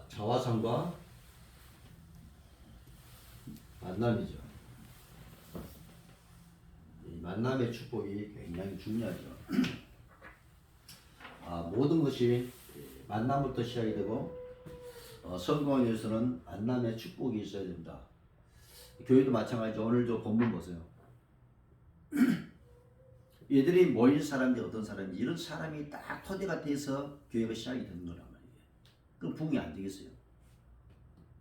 자화상과 만남이죠. 이 만남의 축복이 굉장히 중요하죠. 모든 것이 만남부터 시작이 되고 성공하기 위해서는 만남의 축복이 있어야 됩니다. 교회도 마찬가지죠. 오늘 저 본문 보세요. 얘들이 모인 사람이 어떤 사람이 이런 사람이 딱 토대가 돼서 교회가 시작이 되는 거란 말이에요. 그럼 부흥이 안 되겠어요.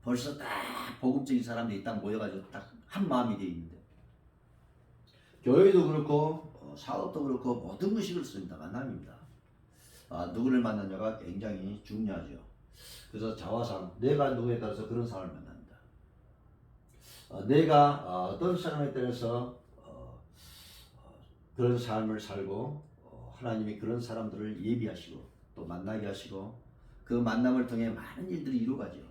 벌써 딱 복음적인 사람들이 딱 모여가지고 딱 한 마음이 되어 있는데 교회도 그렇고 사업도 그렇고 모든 것이 그렇습니다. 만남입니다. 누구를 만나냐가 굉장히 중요하죠. 그래서 자화상 내가 누구에 따라서 그런 사람을 만납니다. 내가 어떤 사람에 따라서 그런 삶을 살고 하나님이 그런 사람들을 예비하시고 또 만나게 하시고 그 만남을 통해 많은 일들이 이루어가죠.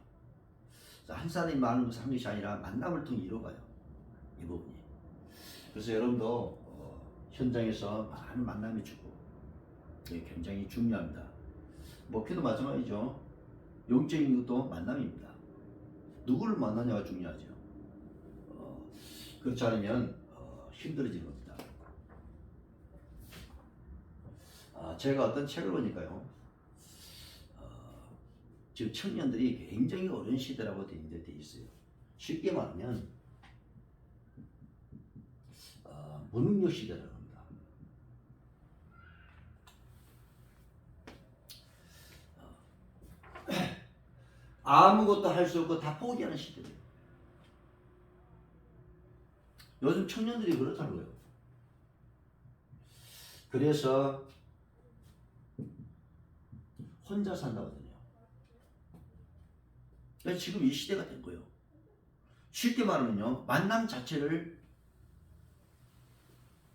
한 사람이 많은 것은 한 것이 아니라 만남을 통해 이루어가요. 이 부분이. 그래서 여러분도 현장에서 많은 만남이 주고 굉장히 중요합니다. 목회도 마찬가지죠. 영적인 것도 만남입니다. 누구를 만나냐가 중요하죠. 그렇지 않으면 힘들어지는 겁니다. 제가 어떤 책을 보니까요. 지금 청년들이 굉장히 어려운 시대라고 돼 있어요. 쉽게 말하면 무능력 시대라고 합니다. 아무것도 할 수 없고 다 포기하는 시대예요. 요즘 청년들이 그렇다는 거예요. 그래서 혼자 산다거든요. 지금 이 시대가 된 거예요. 쉽게 말하면요, 만남 자체를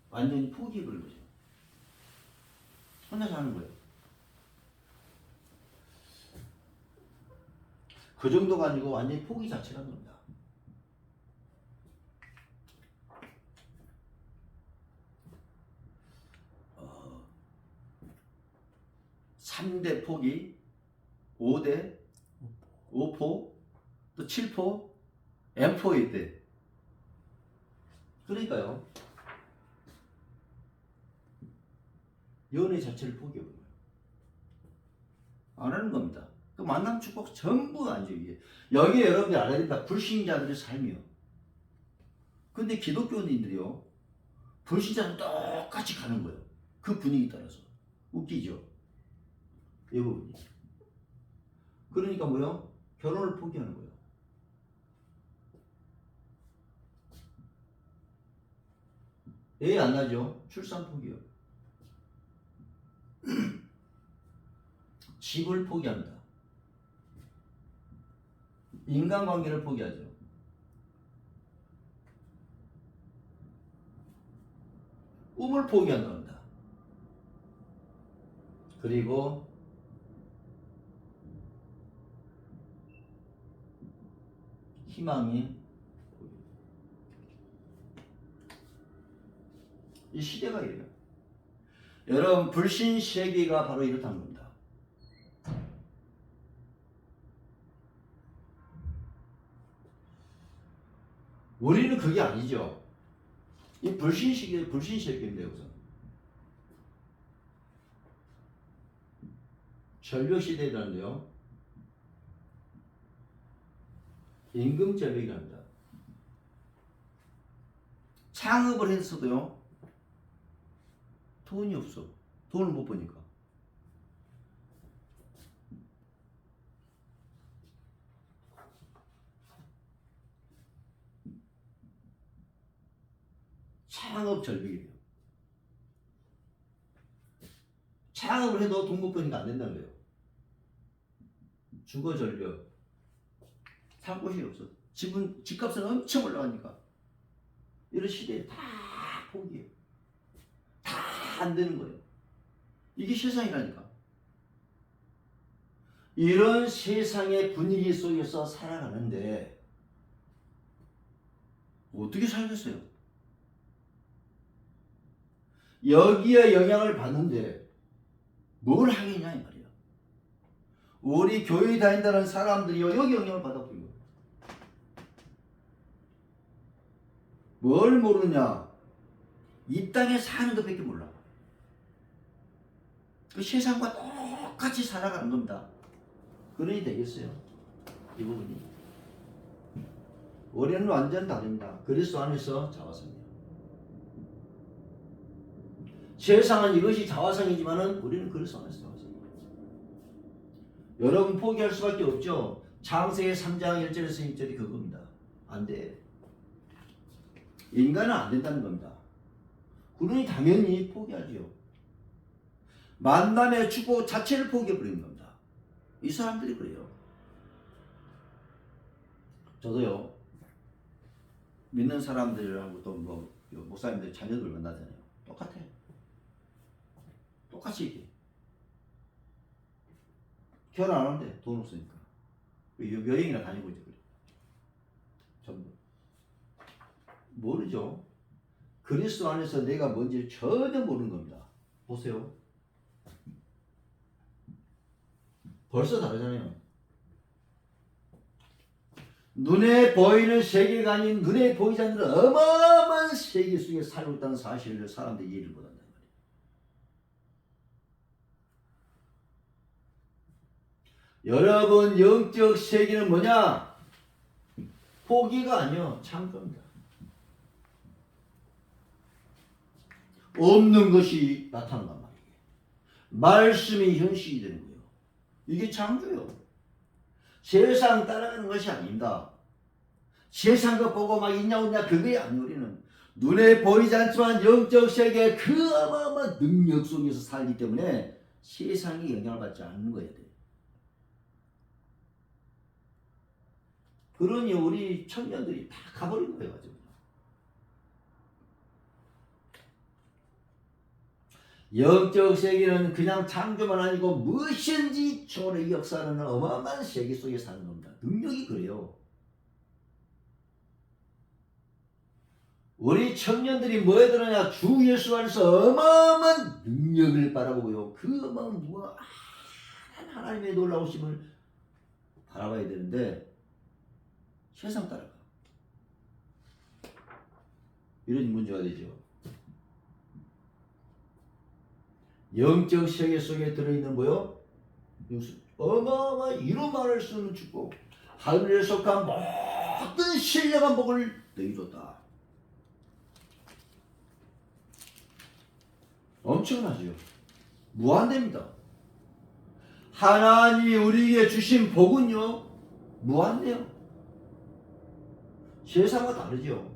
완전히 포기해버린 거죠. 혼자 사는 거예요. 그 정도가 아니고 완전히 포기 자체라는 겁니다. 3대 포기, 5대, 5포, 또 7포, M4가 있대. 그러니까요. 연애 자체를 포기해버려요. 안 하는 겁니다. 그 만남 축복 전부 아니죠, 이게. 여기에 여러분들이 알아야 된다. 불신자들의 삶이요. 근데 기독교인들이요. 불신자는 똑같이 가는 거예요. 그 분위기 따라서. 웃기죠? 이 부분이. 그러니까 뭐요? 결혼을 포기하는 거예요. 애 안 나죠? 출산 포기요. 집을 포기합니다. 인간관계를 포기하죠. 꿈을 포기한답니다. 그리고 희망이 이 시대가 이래요. 여러분 불신 세계가 바로 이렇다는 겁니다. 우리는 그게 아니죠. 이 불신 시대, 불신 세계인데 우선 절벽 시대라는데요. 임금 절벽이랍니다. 창업을 했어도요. 돈이 없어. 돈을 못 버니까. 창업 절벽이에요. 창업을 해도 돈 못 버니까 안 된다는 거예요. 주거 절벽. 살 곳이 없어. 집값은 엄청 올라가니까. 이런 시대에 다 포기해요. 다 안 되는 거예요. 이게 세상이라니까. 이런 세상의 분위기 속에서 살아가는데 어떻게 살겠어요? 여기에 영향을 받는데 뭘 하겠냐 이 말이에요. 우리 교회 다닌다는 사람들이요 여기 영향을 받아버려요. 뭘 모르느냐? 이 땅에 사는 것밖에 몰라. 그 세상과 똑같이 살아가는 겁니다. 그러니 되겠어요. 이 부분이. 우리는 완전 다릅니다. 그리스도 안에서 자화성이에요. 세상은 이것이 자화성이지만은 우리는 그리스도 안에서 자화성이에요. 여러분 포기할 수밖에 없죠. 창세기 3장 1절에서 2절이 그겁니다. 안 돼. 인간은 안 된다는 겁니다. 그러니 당연히 포기하지요. 만남의 축복 자체를 포기해버리는 겁니다. 이 사람들이 그래요. 저도요. 믿는 사람들하고 또 뭐 목사님들 자녀들 만나잖아요. 똑같아. 똑같이 얘기해. 결혼 안 하는데 돈 없으니까. 여행이나 다니고 이제 그래. 전부. 모르죠. 그리스도 안에서 내가 뭔지 전혀 모르는 겁니다. 보세요. 벌써 다르잖아요. 눈에 보이는 세계가 아닌 눈에 보이지 않는 어마어마한 세계 속에 살고 있다는 사실을 사람들이 이해를 못한단 말이에요. 여러분 영적 세계는 뭐냐? 포기가 아니요 창조입니다. 없는 것이 나타난단 말이에요. 말씀이 현실이 되는 거예요. 이게 창조예요. 세상 따라가는 것이 아닙니다. 세상 것 보고 막 있냐 없냐 그게 아니에요. 우리는 눈에 보이지 않지만 영적 세계의 그 어마어마한 능력 속에서 살기 때문에 세상에 영향을 받지 않는 거야 돼. 그러니 우리 청년들이 다 가버린 거예요. 가지고. 영적 세계는 그냥 창조만 아니고 무엇인지 초월의 역사하는 어마어마한 세계 속에 사는 겁니다. 능력이 그래요. 우리 청년들이 뭐에 들어냐? 주 예수 안에서 어마어마한 능력을 바라보고요. 그 어마어마한 하나님의 놀라우심을 바라봐야 되는데 세상 따라가. 이런 문제가 되죠. 영적 세계 속에 들어있는 뭐요? 어마어마한 이루 말할 수 없는 축복, 하늘에 속한 모든 신령한 복을 너희 줬다. 엄청나죠. 무한대입니다. 하나님이 우리에게 주신 복은요 무한대요. 세상과 다르죠.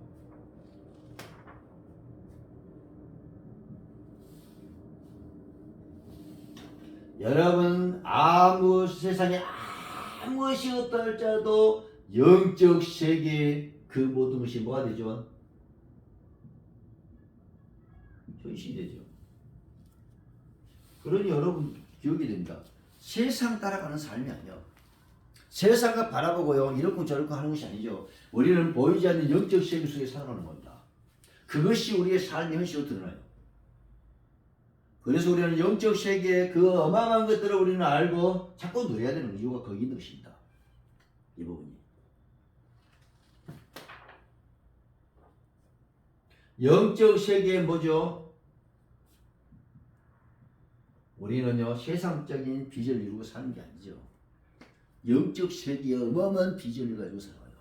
여러분 세상에 아무것이 없다 할지라도 영적 세계의 그 모든 것이 뭐가 되죠? 현실이 되죠. 그러니 여러분 기억이 됩니다. 세상 따라가는 삶이 아니요. 세상과 바라보고요 이렇고 저렇고 하는 것이 아니죠. 우리는 보이지 않는 영적 세계 속에 살아가는 겁니다. 그것이 우리의 삶의 현실로 드러나요. 그래서 우리는 영적 세계의 그 어마어마한 것들을 우리는 알고 자꾸 누려야 되는 이유가 거기 있는 것입니다. 이 부분이. 영적 세계에 뭐죠? 우리는요 세상적인 비전을 이루고 사는 게 아니죠. 영적 세계의 어마어마한 비전을 가지고 살아요.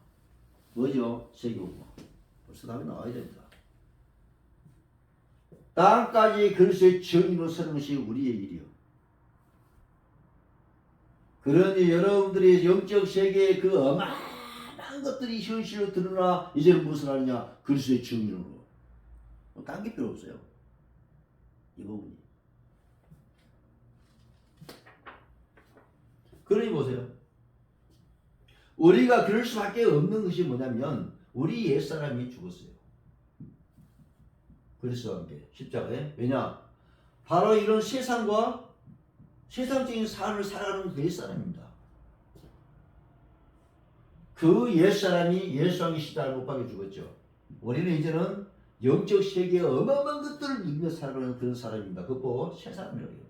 뭐죠? 세계국가. 벌써 답이 나와야 됩니다. 땅까지 그리스도의 정의로 서는 것이 우리의 일이요. 그러니 여러분들이 영적 세계의 그 어마어마한 것들이 현실로 드러나 이제는 무슨 하느냐? 그리스도의 정의로. 딴 게 필요 없어요. 이 부분이. 그러니 보세요. 우리가 그럴 수밖에 없는 것이 뭐냐면 우리 옛사람이 죽었어요. 그리스도와 함께 십자가에. 왜냐? 바로 이런 세상과 세상적인 삶을 살아가는 그 옛사람입니다. 그 옛사람이 예수왕의 십자가를 못 박혀 죽었죠. 우리는 이제는 영적 세계의 어마어마한 것들을 누리며 살아가는 그런 사람입니다. 그거 보고 새 사람이라고 해요.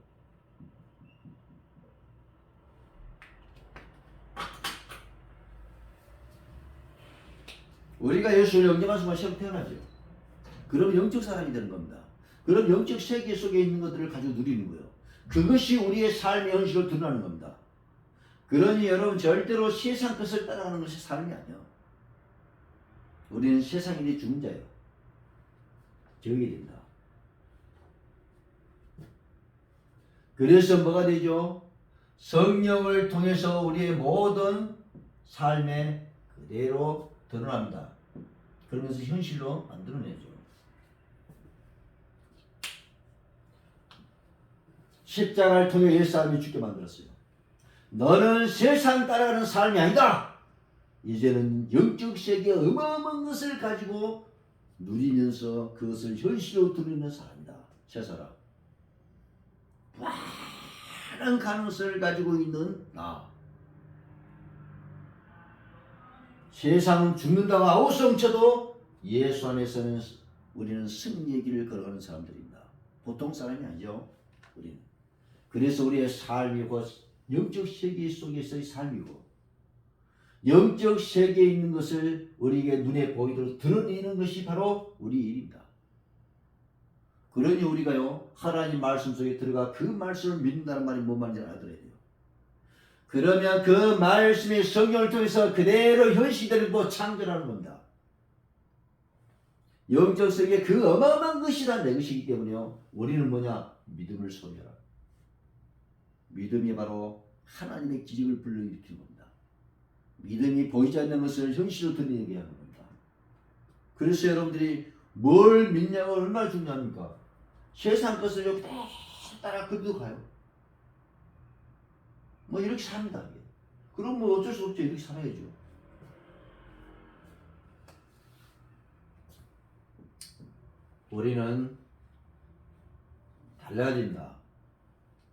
우리가 예수를 영접한 순간 새로 태어나죠. 그럼 영적 사람이 되는 겁니다. 그럼 영적 세계 속에 있는 것들을 가지고 누리는 거예요. 그것이 우리의 삶의 현실로 드러나는 겁니다. 그러니 여러분 절대로 세상 것을 따라가는 것이 삶이 아니에요. 우리는 세상인의 죽은 자예요. 저기 된다. 그래서 뭐가 되죠? 성령을 통해서 우리의 모든 삶에 그대로 드러납니다. 그러면서 현실로 만들어내죠. 십자가를 통해 옛사람이 죽게 만들었어요. 너는 세상 따라가는 삶이 아니다. 이제는 영적 세계의 어마어마한 것을 가지고 누리면서 그것을 현실로 드리는 사람이다. 새 사람. 많은 가능성을 가지고 있는 나. 세상은 죽는다고 아우성쳐도 예수 안에서는 우리는 승리의 길을 걸어가는 사람들입니다. 보통 사람이 아니죠. 우리는. 그래서 우리의 삶이고 영적 세계 속에서의 삶이고 영적 세계에 있는 것을 우리에게 눈에 보이도록 드러내는 것이 바로 우리 일입니다. 그러니 우리가요 하나님 말씀 속에 들어가 그 말씀을 믿는다는 말이 뭔 말인지 알아들어야 돼요. 그러면 그 말씀의 성령을 통해서 그대로 현실되고 창조하는 겁니다. 영적 세계 그 어마어마한 것이 다 내 것이기 때문에요. 우리는 뭐냐? 믿음을 소유하라. 믿음이 바로 하나님의 기적을 불러일으키는 겁니다. 믿음이 보이지 않는 것을 현실로 드러내게 하는 겁니다. 그래서 여러분들이 뭘 믿냐가 얼마나 중요합니까? 세상 것을 여기 따라 그대로 가요. 뭐 이렇게 삽니다. 그럼 뭐 어쩔 수 없죠. 이렇게 살아야죠. 우리는 달라야 된다.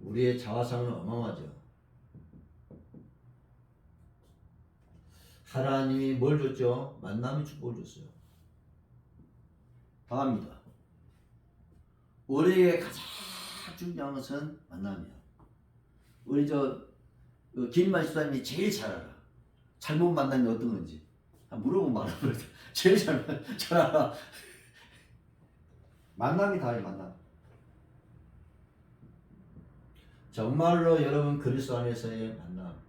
우리의 자화상은 어마어마하죠. 하나님이 뭘 줬죠? 만남의 축복을 줬어요. 다합니다. 우리에게 가장 중요한 것은 만남이야. 우리 김만 집사님이 제일 잘 알아. 잘못 만남이 어떤 건지. 물어보면 말아버려. 제일 잘 알아. 만남이 다예요. 만남. 정말로 여러분 그리스도 안에서의 만남.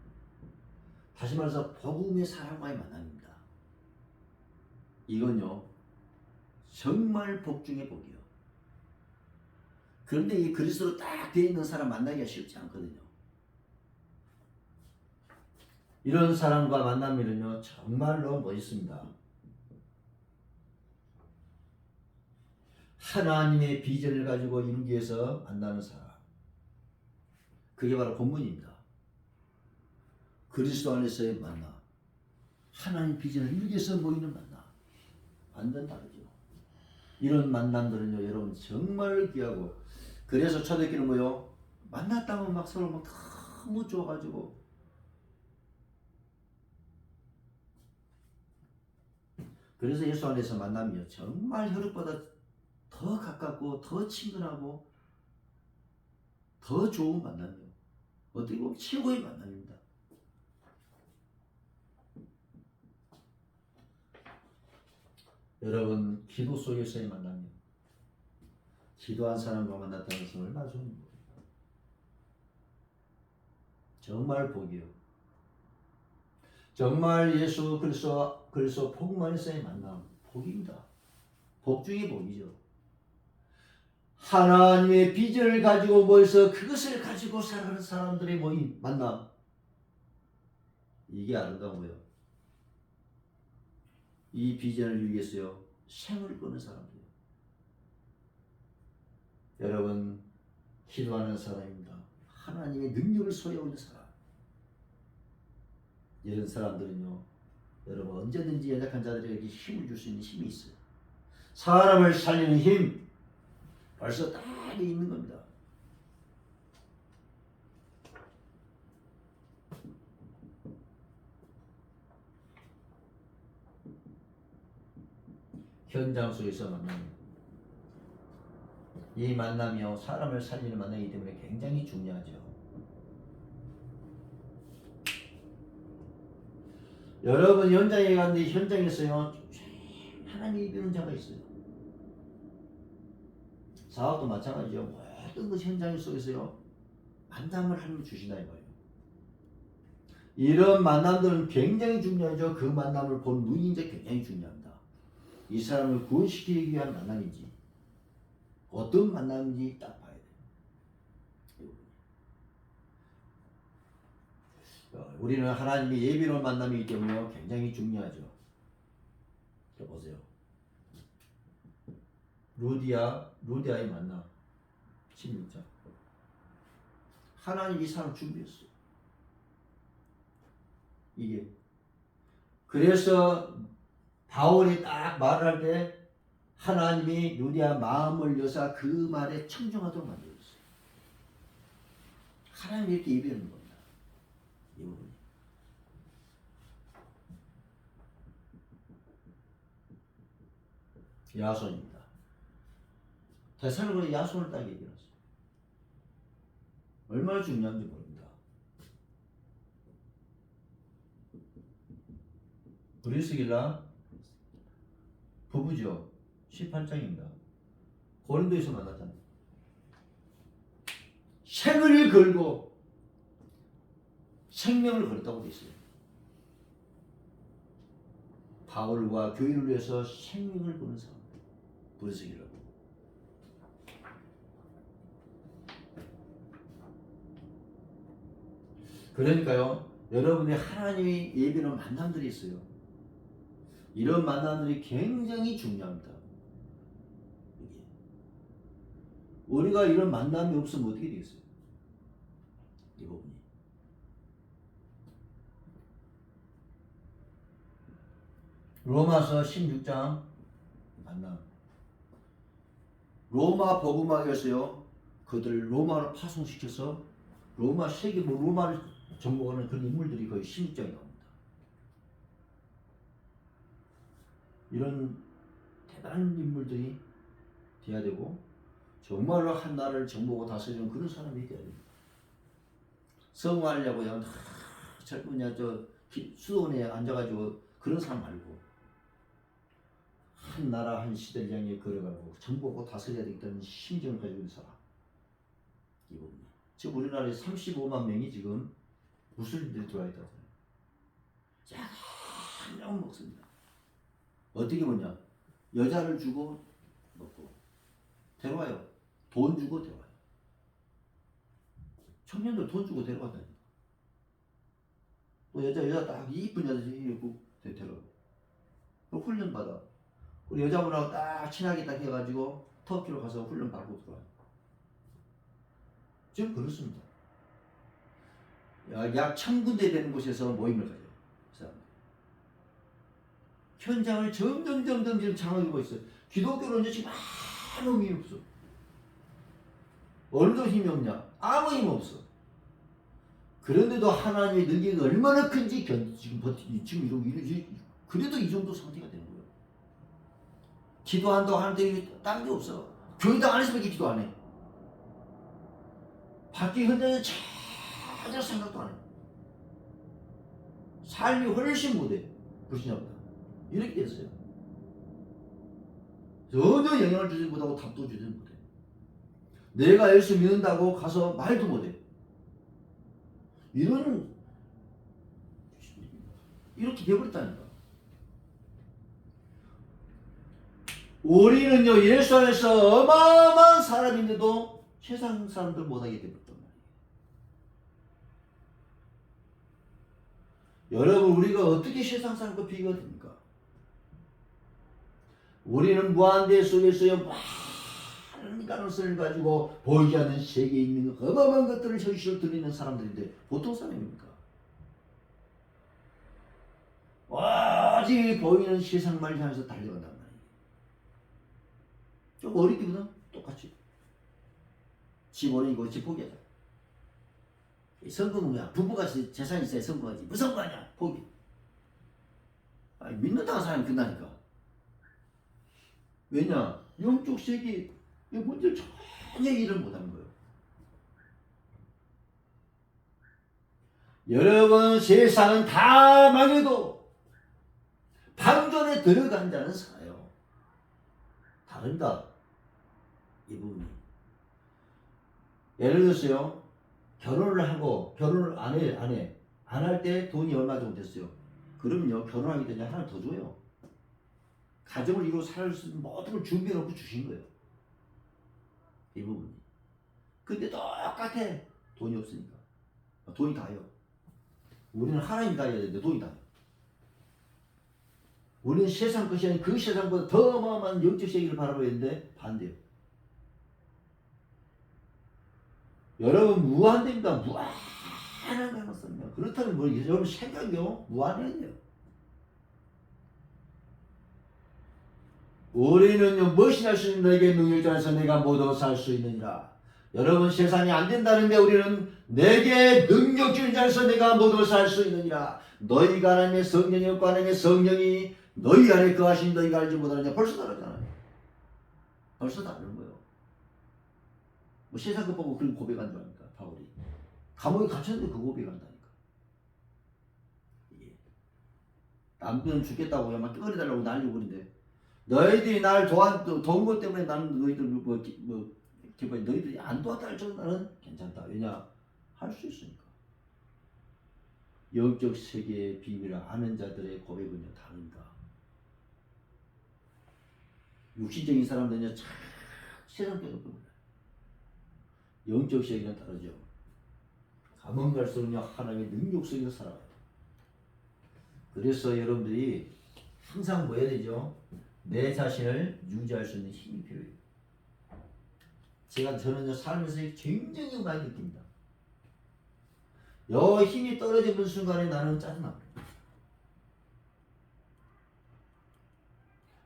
다시 말해서 복음의 사람과의 만남입니다. 이건요 정말 복 중의 복이요. 그런데 이 그리스도로 딱 되어 있는 사람 만나기가 쉽지 않거든요. 이런 사람과 만나면요 정말로 멋있습니다. 하나님의 비전을 가지고 이루기 위해서 만나는 사람. 그게 바로 본문입니다. 그리스도 안에서의 만남. 하나님 비전을 이루기 위해서 모이는 만남. 완전 다르죠. 이런 만남들은요 여러분 정말 귀하고, 그래서 초대교회는 뭐요? 만났다면 막 서로 막 너무 좋아가지고 그래서 예수 안에서 만남이요 정말 혈육보다 더 가깝고 더 친근하고 더 좋은 만남이요. 어떻게 보면 최고의 만남입니다. 여러분 기도 속에서의 만남이요. 기도한 사람과 만났다는 것은 얼마나 좋은 거예요. 정말 복이요. 정말 예수 그리스도 복음 안에서의 만남, 복입니다. 복 중의 복이죠. 하나님의 비전을 가지고 모여서 그것을 가지고 살아가는 사람들의 모임, 만남. 이게 아름다운 거예요. 이 비전을 이루기 위해서요 생을 거는 사람들이에요. 여러분 기도하는 사람입니다. 하나님의 능력을 소유하고 있는 사람. 이런 사람들은요 여러분 언제든지 연약한 자들에게 힘을 줄 수 있는 힘이 있어요. 사람을 살리는 힘 벌써 딱 있는 겁니다. 현장 속에서 만나는 이 만남이요 사람을 살리는 만남이기 때문에 굉장히 중요하죠. 여러분 현장에 갔는데 현장에서요 하나님 예비하는 자가 있어요. 사업도 마찬가지죠. 모든 것 현장 속에서요 만남을 하나님 주신다 이거예요. 이런 만남들은 굉장히 중요하죠. 그 만남을 본 눈이 이제 굉장히 중요합니다. 이 사람을 구원시키기 위한 만남인지 어떤 만남인지 딱 봐야 돼요. 우리는 하나님의 예비로운 만남이기 때문에 굉장히 중요하죠. 보세요. 루디아의 만남 16장. 하나님이 이 사람 준비했어요. 이게 그래서 바울이 딱 말할 때 하나님이 루디아 마음을 여사 그 말에 청정하도록 만들었어요. 하나님이 이렇게 예비하는 겁니다. 이 부분이. 야손입니다. 데살로니가 야손을 딱 얘기했어요. 얼마나 중요한지 모릅니다. 브리스길라 부부죠. 18장입니다. 고린도에서 만났잖아요. 생을 걸고 생명을 걸었다고 되어 있어요. 바울과 교회를 위해서 생명을 거는 사람. 브리스길라. 그러니까요, 여러분의 하나님이 예비하는 만남들이 있어요. 이런 만남들이 굉장히 중요합니다. 우리가 이런 만남이 없으면 어떻게 되겠어요? 이 부분이. 로마서 16장 만남. 로마 복음학에서요, 그들 로마로 파송시켜서 로마 세계 로마를 정복하는 그런 인물들이 거의 16장에 나옵니다. 이런 대단한 인물들이 돼야 되고 정말로 한 나라를 정복하고 다스리는 그런 사람이 돼야 됩니다. 성공하려고 그냥 그냥 수도원에 앉아가지고 그런 사람 말고 한 나라 한 시대를 향해 걸어가고 정복하고 다스려야 되겠다는 심정을 가지고 있는 사람. 이 부분이. 지금 우리나라에 35만 명이 지금 무슬림들이 들어와 있다고 해요. 쫙 먹습니다. 어떻게 보냐? 여자를 주고 먹고 데려와요. 돈 주고 데려와요. 청년들 돈 주고 데려간다니까. 또 여자 딱 이쁜 여자 이렇게 데려와. 훈련 받아. 우리 여자분하고 딱 친하게 딱 해가지고 터키로 가서 훈련 받고 들어와요. 지금 그렇습니다. 약 1000군데 되는 곳에서 모임을 가져요. 현장을 점점 지금 장악하고 있어요. 기독교는 이제 지금 아무 힘이 없어. 어느도 힘이 없냐? 아무 힘 없어. 그런데도 하나님의 능력이 얼마나 큰지 지금 이러고 그래도 이 정도 상태가 되는 거예요. 기도한다고 하는데 딴 게 없어. 교회도 안에서밖에 기도 안 해. 밖에 현장에 전혀 생각도 안 해. 삶이 훨씬 못해. 불신자보다. 이렇게 됐어요. 전혀 영향을 주지 못하고 답도 주지 못해. 내가 예수 믿는다고 가서 말도 못해. 이렇게 되어버렸다니까. 우리는요, 예수 안에서 어마어마한 사람인데도 세상 사람들 못하게 되었단 말이에요. 여러분, 우리가 어떻게 세상 사람과 비교가 됩니까? 우리는 무한대 속에서요, 많은 가능성을 가지고 보이지 않는 세계에 있는 어마어마한 것들을 현실로 드리는 사람들인데 보통 사람입니까? 오직 보이는 세상만 향해서 달려간단 말이에요. 좀 어리기보다 똑같이. 집 오는 이거 집 포기하자. 성공은 뭐야? 부부가 재산이 있어야 성공하지. 무슨 성공하냐? 포기. 아니, 믿는다는 사람이 끝나니까. 왜냐? 영적 세계 이 문제를 전혀 일을 못하는 거예요. 여러분, 세상은 다 망해도 방전에 들어간 자는 살아요. 다릅니다. 이 부분이. 예를 들었어요. 결혼을 하고 결혼을 안 해. 안 할 때 돈이 얼마 정도 됐어요. 그러면요, 결혼하기 전에 하나 더 줘요. 가정을 이루고 살 수 있는 모든 걸 준비해 놓고 주신 거예요. 이 부분이. 근데 똑같아. 돈이 없으니까. 돈이 다요. 우리는 하나님이 다 해야 되는데 돈이 다요. 우리는 세상 것이 아닌 그 세상보다 더 어마어마한 영적 세계를 바라봐야 되는데 반대요. 여러분 무한대입니다. 무한한 가능성이요. 그렇다면 뭐 여러분 생각이요 무한해야 돼요. 우리는요 무엇이 할 수 있는 너에게 능력이 안에서 내가 모두 살 수 있느니라. 여러분 세상이 안 된다는데 우리는 내게 능력 주는 자에서 내가 모두 살 수 있느니라. 너희가 하나님의 성령이 없고 하나님의 성령이 너희 안에 거하신 너희가 알지 못하느냐. 벌써 다르잖아요. 벌써 다른 거예요. 뭐 세상 것 보고 그런 고백한 줄 아닙니까? 바울이 감옥에 갇혔는데 그 고백한다니까. 남편 죽겠다고 막 끊어달라고 난리고 그러는데 너희들이 나를 도운 것 때문에 나는 너희들 너희들이 안 도왔다 할지라도 나는 괜찮다. 왜냐? 할 수 있으니까. 영적 세계의 비밀을 아는 자들의 고백은요 다릅니다. 육신적인 사람들은요 참 세상 깨닫고 몰라요. 영적 세계는 다르죠. 가면 갈수록요 하나님의 능력 속에서 살아가요. 그래서 여러분들이 항상 뭐 해야 되죠? 내 자신을 유지할 수 있는 힘이 필요해요. 저는 살면서 굉장히 많이 느낍니다. 여 힘이 떨어지는 순간에 나는 짜증납니다.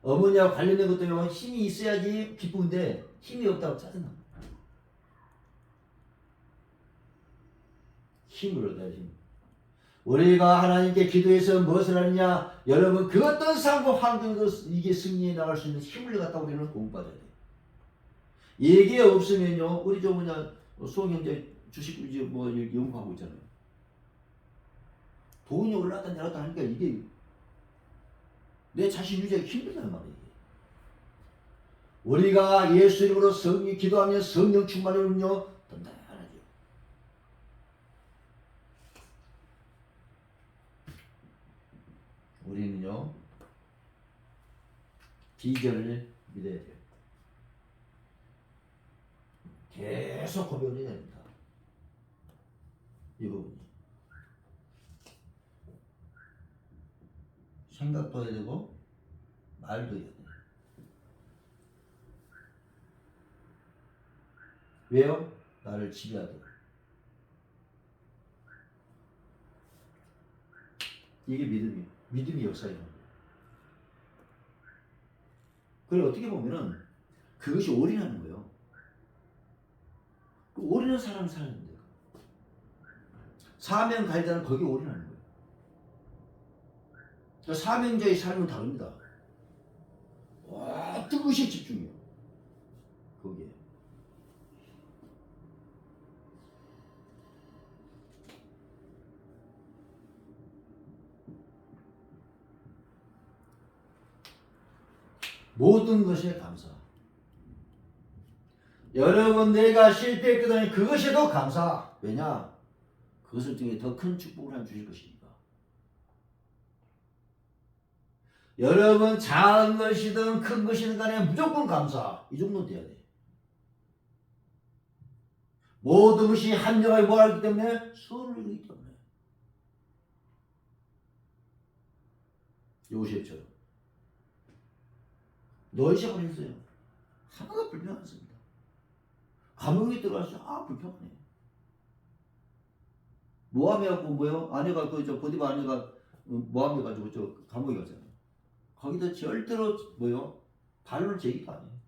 어머니와 관련된 것도 힘이 있어야지 기쁜데 힘이 없다고 짜증납니다. 힘을 얻어야 힘. 우리가 하나님께 기도해서 무엇을 하느냐? 여러분 그 어떤 상황과 환경도 이게 승리에 나갈 수 있는 힘을 갖다 우리는 공부받아야 돼요. 이게 없으면요 우리 수홍 형제 주식 연구하고 있잖아요. 돈이 올랐다 내렸다 하니까 이게 내 자신 유지하기 힘들단 말이에요. 우리가 예수 이름으로 기도하며 성령 충만하면요 단단하죠. 우리는요 비결을 믿어야 돼요. 계속 고백을 해야 됩니다. 이 부분이 생각도 해야 되고 말도 해야 돼요. 왜요? 나를 지배하도록. 이게 믿음이 역사예요. 그걸 어떻게 보면은 그것이 올인하는 거예요. 그 올인한 사람이 살았는데 사명 가이다는 거기에 올인하는 거예요. 그러니까 사명자의 삶은 다릅니다. 와, 뜨거이 집중해요. 거기에. 모든 것에 감사. 여러분 내가 실패했거든 그것에도 감사. 왜냐? 그것을 통해 더 큰 축복을 한 주실 것이니까. 여러분 작은 것이든 큰 것이든 간에 무조건 감사. 이 정도 돼야 돼. 모든 것이 한정하게 뭐하기 때문에 수를 이루기 때문에. 요셉처럼 노예시작을 했어요. 하나도 불평 안 씁니다. 감옥에 들어가서 불평하네. 모함해 갖고 뭐요? 아내가 보디바 아내가 모함해 가지고 감옥에 가잖아요. 거기다 절대로 뭐요? 발을 제기도 안 해요.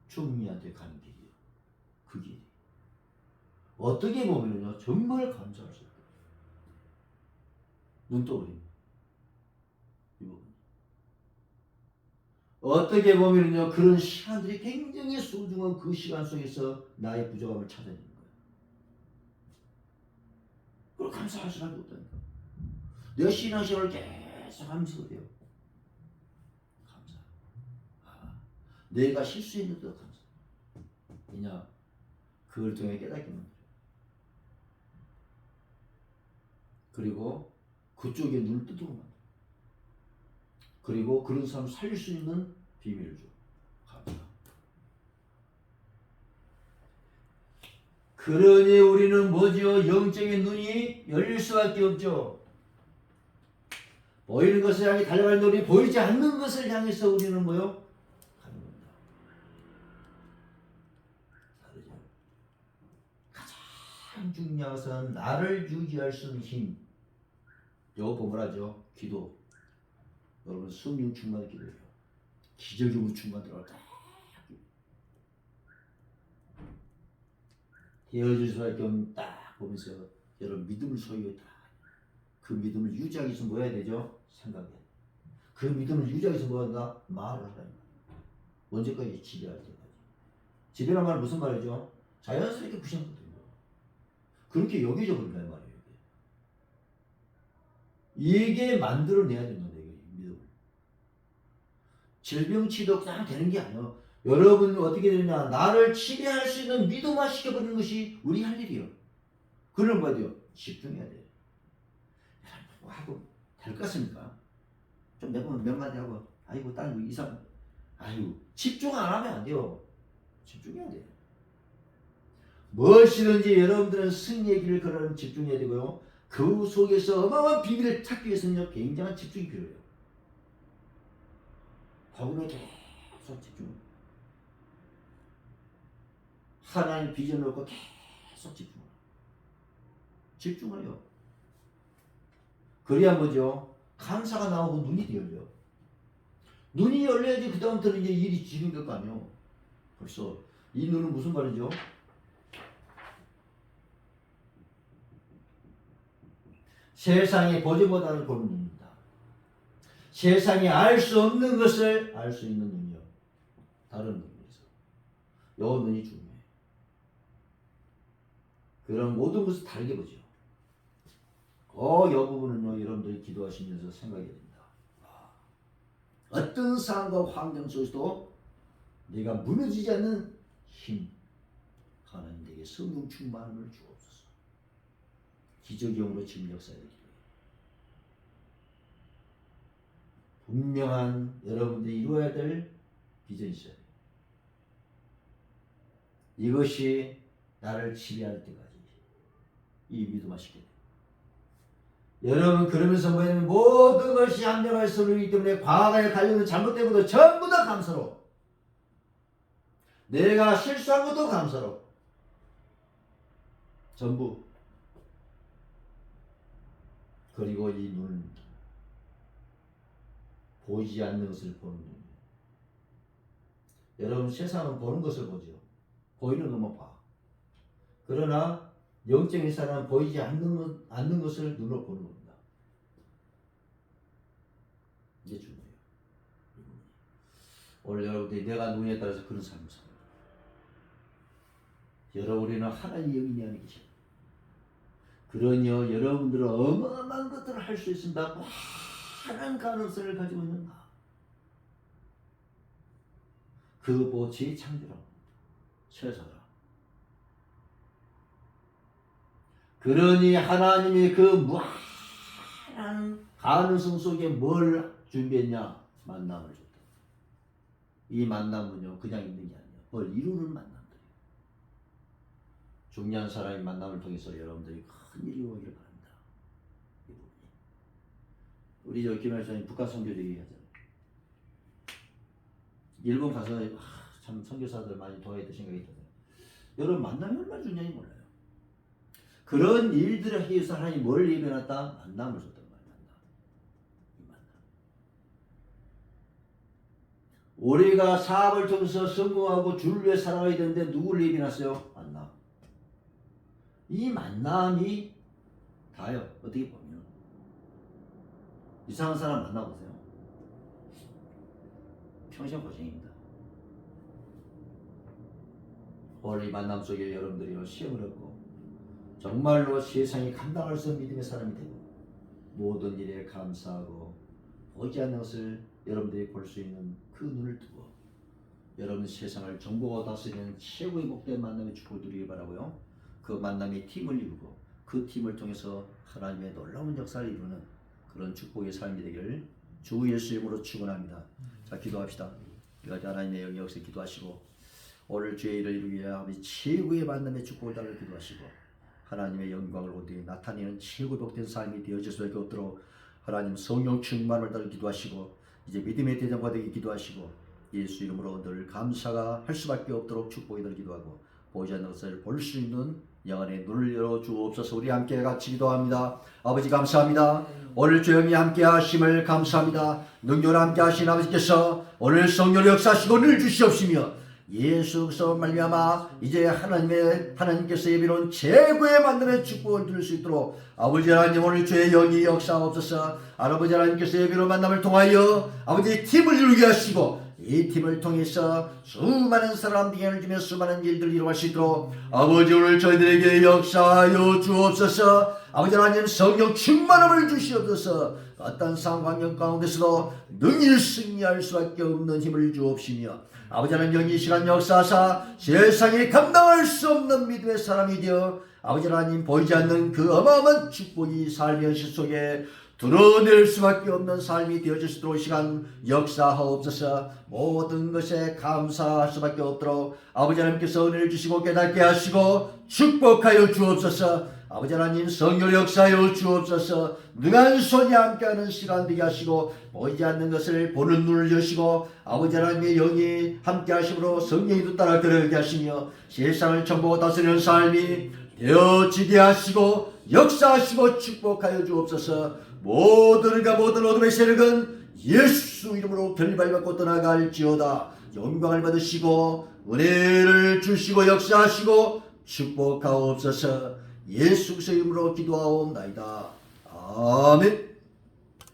충미한테 가는 길이에요. 그 길이. 어떻게 보면요 정말 감사할 수 있어요. 눈 떠버립니다. 이 부분. 어떻게 보면요 그런 시간들이 굉장히 소중한 그 시간 속에서 나의 부족함을 찾아내는 거예요. 그걸 감사할 수밖에 없다니까. 내가 신앙생활을 계속 하면서 그래요. 감사. 내가 실수했는데도 감사. 왜냐? 그걸 통해 깨닫게 만들어요. 그리고 그쪽에 눈을 뜨도록 만들어요. 그리고 그런 사람을 살릴 수 있는 비밀을 줘. 감사. 그러니 우리는 뭐지요? 영적인 눈이 열릴 수밖에 없죠. 보이는 것을 향해 달려가는 우리 보이지 않는 것을 향해서 우리는 뭐요? 가는 겁니다. 다르죠. 가장 중요한 것은 나를 유지할 수 있는 힘. 이거 뭐라죠? 기도. 여러분 성령 충만을 기도해요. 기적으로 충만 들어갈 때 헤어질 수밖에 없는 딱 보면서 여러분 믿음을 소유해 그 믿음을 유지하기 위해서 뭐 해야 되죠? 생각해. 그 믿음을 유지하기 위해서 뭐 한다? 말을 하라. 언제까지? 지배할 때까지. 지배란 말은 무슨 말이죠? 자연스럽게 부셔버리는 거예요. 그렇게 여겨져 버린다는 말이에요. 이게 만들어내야 된다. 믿음을. 질병 치도 그냥 되는 게 아니에요. 여러분 어떻게 되냐? 나를 지배할 수 있는 믿음화 시켜버리는 것이 우리 할 일이요. 그러면 뭐야 돼요? 집중해야 돼요. 뭐 하고 될 것 같습니까? 좀 매번 몇 마디 하고 아이고 딴 거 이상 아이고 집중 안 하면 안 돼요. 집중해야 돼요. 무엇이든지 여러분들은 승리의 길을 걸으면 집중해야 되고요. 그 속에서 어마어마한 비밀을 찾기 위해서는 굉장한 집중이 필요해요. 거기에 계속 집중. 하나님 비전 놓고 계속 집중해요. 집중해요. 그래야 뭐죠? 감사가 나오고 눈이 열려. 눈이 열려야지 그 다음부터는 이제 일이 진행될 거 아니에요. 벌써 이 눈은 무슨 말이죠? 세상에 보지 못하는 보는 눈입니다. 세상에 알 수 없는 것을 알 수 있는 눈이요. 다른 눈에서. 요 눈이 중요해요. 그런 모든 것을 다르게 보죠. 요 부분은요, 여러분들이 기도하시면서 생각해야 됩니다. 어떤 상황과 환경 속에서도 내가 무너지지 않는 힘, 하나님 내게 성령 충만함을 주옵소서. 기적의 영으로 지금 역사에 기도해요. 분명한 여러분들이 이루어야 될 비전이 있어요. 이것이 나를 지배할 때까지 이 믿음하시게 돼요. 여러분 그러면서 뭐냐면 모든 것이 합력할 소리이기 때문에 과거에 갈려는 잘못된 것도 전부 다 감사로, 내가 실수한 것도 감사로, 전부. 그리고 이 눈, 보이지 않는 것을 보는 눈. 여러분 세상은 보는 것을 보죠. 보이는 것만 봐. 그러나 영적인 사람은 보이지 않는 것을 눈으로 보는 겁니다. 이게 중요해요. 오늘 여러분들이 내가 눈에 따라서 그런 삶을 삽니다. 여러분은 하나님의 영이 안에 계십니다. 그러니요 여러분들은 어마어마한 것들을 할 수 있습니다. 많은 가능성을 가지고 있는 나. 그 보지 창조라. 세상을. 그러니 하나님이 그 무한한 가능성 속에 뭘 준비했냐? 만남을 줬다. 이 만남은요 그냥 있는 게 아니에요. 뭘 이루는 만남들이에요. 중요한 사람의 만남을 통해서 여러분들이 큰 일이 오기를 바랍니다. 우리 저 김할사님 북한 선교 얘기하잖아요. 일본 가서 참 선교사들 많이 도와야 될 생각이 들어요. 여러분 만남이 얼마나 중요한지 몰라요. 그런 일들을 하기 위해서 하나님이 뭘 예배해놨다? 만남을 줬단 말이에요. 만남. 우리가 사업을 통해서 성공하고 주를 위해 살아가야 되는데 누구를 예배해놨어요? 만남. 이 만남이 다요. 어떻게 보면 이상한 사람 만나보세요. 평생 고생입니다. 오늘 이 만남 속에 여러분들이 시험을 얻고 정말로 세상이 감당할 수 없는 믿음의 사람이 되고 모든 일에 감사하고 보지 않는 것을 여러분들이 볼 수 있는 그 눈을 두고 여러분 세상을 정복하고 다스리는 최고의 복된 만남의 축복을 누리길 바라고요. 그 만남이 팀을 이루고 그 팀을 통해서 하나님의 놀라운 역사를 이루는 그런 축복의 삶이 되기를 주 예수 이름으로 축원합니다. 자, 기도합시다. 우리가 하나님의 영역에서 기도하시고 오늘 주의 일을 이루기 위해 아버지 최고의 만남의 축복을 달을 기도하시고 하나님의 영광을 어디에 나타내는 최고의 복된 삶이 되어질 수밖에 없도록 하나님 성령 충만을 달을 기도하시고 이제 믿음의 대장과 되게 기도하시고 예수 이름으로 늘 감사가 할 수밖에 없도록 축복이 들 기도하고 보이지 않는 것을 볼 수 있는 영안의 눈을 열어 주옵소서. 우리 함께 같이 기도합니다. 아버지 감사합니다. 오늘 주영이 함께 하심을 감사합니다. 능력을 함께 하신 아버지께서 오늘 성령의 역사하시고 늘 주시옵시며 예수 그리스도 말미암아 이제 하나님께서 예비로운 최고의 만남의 축복을 누릴 수 있도록 아버지 하나님 오늘 주의 영이 역사하옵소서. 아버지 하나님께서 예비로운 만남을 통하여 아버지 팀을 이루게 하시고 이 팀을 통해서 수많은 사람들에게 주며 수많은 일들을 이루어갈 수 있도록 아버지 오늘 저희들에게 역사하여 주옵소서. 아버지 하나님 성령 충만함을 주시옵소서. 어떤 상황 환경 가운데서도 능히 승리할 수밖에 없는 힘을 주옵시며 아버지 하나님 영이 이 시간 역사하사 세상에 감당할 수 없는 믿음의 사람이 되어 아버지 하나님 보이지 않는 그 어마어마한 축복이 삶의 현실 속에 드러낼 수밖에 없는 삶이 되어질 수 있도록 이 시간 역사하옵소서. 모든 것에 감사할 수밖에 없도록 아버지 하나님께서 은혜를 주시고 깨닫게 하시고 축복하여 주옵소서. 아버지 하나님 성령 역사하여 주옵소서. 능한 손이 함께하는 시간 되게 하시고 보이지 않는 것을 보는 눈을 여시고 아버지 하나님의 영이 함께하심으로 성령이 따라 걸어가게 하시며 세상을 정복하고 다스리는 삶이 되어지게 하시고 역사하시고 축복하여 주옵소서. 모든 어둠의 세력은 예수 이름으로 결발받고 떠나갈지어다. 영광을 받으시고 은혜를 주시고 역사하시고 축복하옵소서. 예수 그리스도 이름으로 기도하옵나이다. 아멘.